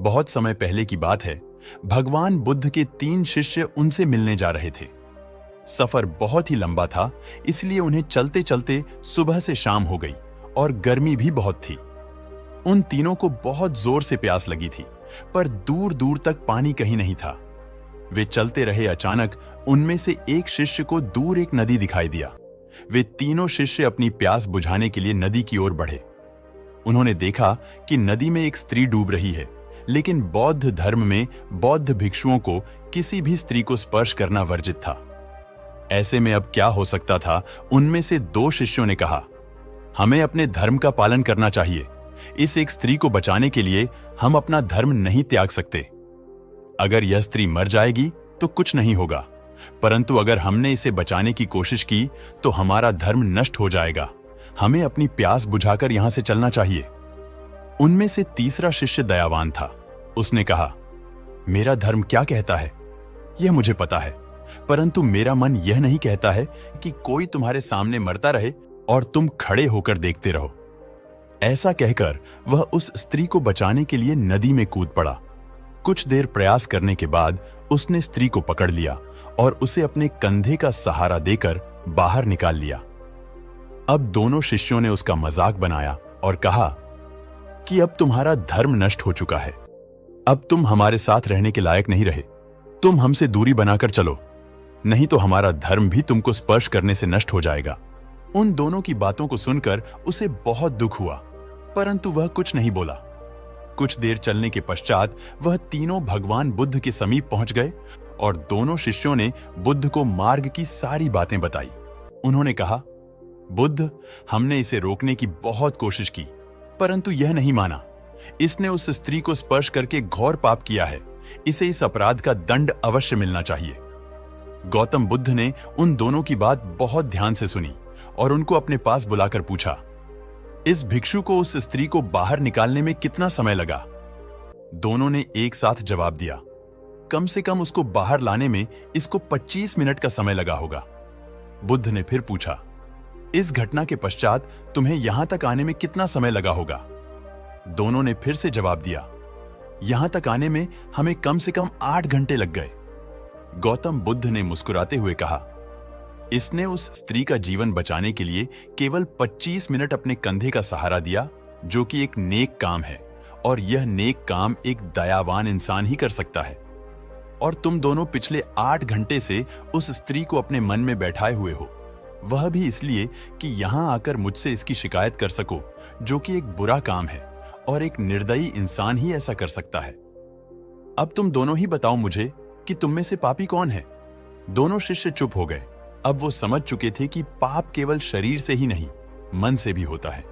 बहुत समय पहले की बात है। भगवान बुद्ध के 3 शिष्य उनसे मिलने जा रहे थे। सफर बहुत ही लंबा था, इसलिए उन्हें चलते चलते सुबह से शाम हो गई और गर्मी भी बहुत थी। उन तीनों को बहुत जोर से प्यास लगी थी, पर दूर दूर तक पानी कहीं नहीं था। वे चलते रहे। अचानक उनमें से एक शिष्य को दूर एक नदी दिखाई दिया। वे तीनों शिष्य अपनी प्यास बुझाने के लिए नदी की ओर बढ़े। उन्होंने देखा कि नदी में एक स्त्री डूब रही है, लेकिन बौद्ध धर्म में बौद्ध भिक्षुओं को किसी भी स्त्री को स्पर्श करना वर्जित था। ऐसे में अब क्या हो सकता था? उनमें से 2 शिष्यों ने कहा, हमें अपने धर्म का पालन करना चाहिए। इस एक स्त्री को बचाने के लिए हम अपना धर्म नहीं त्याग सकते। अगर यह स्त्री मर जाएगी तो कुछ नहीं होगा, परंतु अगर हमने इसे बचाने की कोशिश की तो हमारा धर्म नष्ट हो जाएगा। हमें अपनी प्यास बुझाकर यहां से चलना चाहिए। उनमें से तीसरा शिष्य दयावान था। उसने कहा, मेरा धर्म क्या कहता है यह मुझे पता है, परंतु मेरा मन यह नहीं कहता है कि कोई तुम्हारे सामने मरता रहे और तुम खड़े होकर देखते रहो। ऐसा कहकर वह उस स्त्री को बचाने के लिए नदी में कूद पड़ा। कुछ देर प्रयास करने के बाद उसने स्त्री को पकड़ लिया और उसे अपने कंधे का सहारा देकर बाहर निकाल लिया। अब दोनों शिष्यों ने उसका मजाक बनाया और कहा कि अब तुम्हारा धर्म नष्ट हो चुका है। अब तुम हमारे साथ रहने के लायक नहीं रहे। तुम हमसे दूरी बनाकर चलो, नहीं तो हमारा धर्म भी तुमको स्पर्श करने से नष्ट हो जाएगा। उन दोनों की बातों को सुनकर उसे बहुत दुख हुआ, परंतु वह कुछ नहीं बोला। कुछ देर चलने के पश्चात वह तीनों भगवान बुद्ध के समीप पहुंच गए और दोनों शिष्यों ने बुद्ध को मार्ग की सारी बातें बताई। उन्होंने कहा, बुद्ध, हमने इसे रोकने की बहुत कोशिश की, परंतु यह नहीं माना। इसने उस स्त्री को स्पर्श करके घोर पाप किया है। इसे इस अपराध का दंड अवश्य मिलना चाहिए। गौतम बुद्ध ने उन दोनों की बात बहुत ध्यान से सुनी और उनको अपने पास बुलाकर पूछा, इस भिक्षु को उस स्त्री को बाहर निकालने में कितना समय लगा? दोनों ने एक साथ जवाब दिया, कम से कम उसको बाहर लाने में इसको 25 मिनट का समय लगा होगा। बुद्ध ने फिर पूछा, इस घटना के पश्चात तुम्हें यहां तक आने में कितना समय लगा होगा? दोनों ने फिर से जवाब दिया, यहां तक आने में हमें कम से कम 8 घंटे लग गए। गौतम बुद्ध ने मुस्कुराते हुए कहा, इसने उस स्त्री का जीवन बचाने के लिए केवल 25 मिनट अपने कंधे का सहारा दिया, जो कि एक नेक काम है, और यह नेक काम एक दयावान इंसान ही कर सकता है। और तुम दोनों पिछले 8 घंटे से उस स्त्री को अपने मन में बैठाए हुए हो, वह भी इसलिए कि यहां आकर मुझसे इसकी शिकायत कर सको, जो कि एक बुरा काम है और एक निर्दयी इंसान ही ऐसा कर सकता है। अब तुम दोनों ही बताओ मुझे कि तुम में से पापी कौन है? दोनों शिष्य चुप हो गए। अब वो समझ चुके थे कि पाप केवल शरीर से ही नहीं, मन से भी होता है।